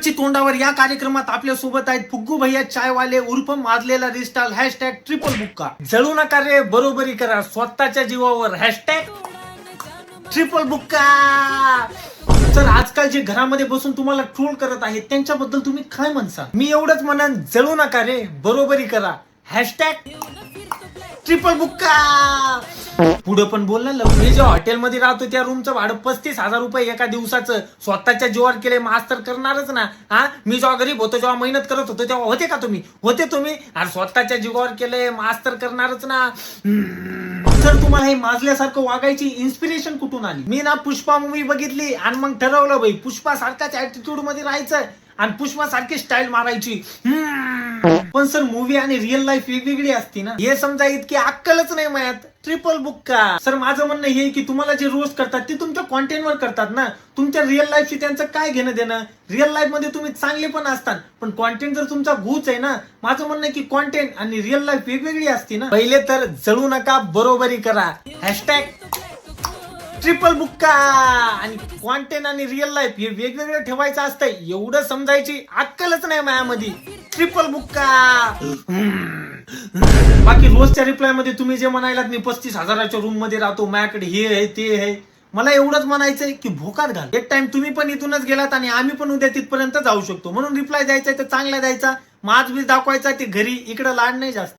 मच्छी तोंडावर या कार्यक्रमात आपल्या सोबत आहेत फुग्गू भैया चायवाले उर्फ माजलेला रिस्टाल हॅशटॅग ट्रिपल बुक्का. जळू नका रे, बरोबरी करा स्वतःच्या जीवावर हॅशटॅग ट्रिपल बुक्का. तर आजकाल जे घरामध्ये बसून तुम्हाला ट्रोल करत आहेत त्यांच्याबद्दल तुम्ही काय म्हणसा? मी एवढंच म्हणन, जळू नका रे, बरोबरी करा हॅशटॅग ट्रिपल बुक्का. पुढे पण बोल ना. मी ज्या हॉटेलमध्ये राहतो त्या रूमचं भाडं 35,000 रुपये एका दिवसाचं. स्वतःच्या जीवावर केले मास्तर करणारच ना. हा, मी जेव्हा गरीब होतो, जेव्हा मेहनत करत होतो, तेव्हा होते का तुम्ही? होते तुम्ही? अरे स्वतःच्या जीवावर केले मास्तर करणारच ना. तर तुम्हाला हे माजल्यासारखं वागायची इन्स्पिरेशन कुठून आली? मी ना पुष्पा मूवी बघितली आणि मग ठरवलं भाई पुष्पा सारखाच ऍटिट्यूड मध्ये राहायचं आणि पुष्पा सारखी स्टाईल मारायची. पण सर मूवी आणि रिअल लाईफ वेगवेगळी असती ना, हे समजा इतकी अक्कलच नाही मायात. ट्रिपल बुक्का. सर माझं म्हणणं हे की तुम्हाला जे रोस्ट करतात ते तुमच्या कॉन्टेंटवर करतात ना, तुमच्या रिअल लाईफशी त्यांचं काय घेणं देणं? रिअल लाईफ मध्ये तुम्ही चांगले पण असतात पण कॉन्टेंट जर तुमचा घूच आहे ना. माझं म्हणणं की कॉन्टेंट आणि रिअल लाईफ वेगवेगळी असती ना. पहिले तर जळू नका, बरोबरी करा हॅशटॅग ट्रिपल बुक्का. आणि कॉन्टेंट आणि रिअल लाईफ हे वेगवेगळं ठेवायचं असतं, एवढं समजायची अक्कलच नाही मायामध्ये. ट्रिपल बुक्का. बाकी रोजच्या रिप्लाय मध्ये तुम्ही जे म्हणायलात मी 35,000च्या रूम मध्ये राहतो, माझ्याकडे हे आहे ते आहे, मला एवढंच म्हणायचंय की भोकात घाल. एक टाइम तुम्ही पण इथूनच गेलात आणि आम्ही पण उद्या तिथपर्यंत जाऊ शकतो. म्हणून रिप्लाय द्यायचा तर चांगला द्यायचा, माज बीज दाखवायचा ते घरी, इकडे लाड नाही जास्त.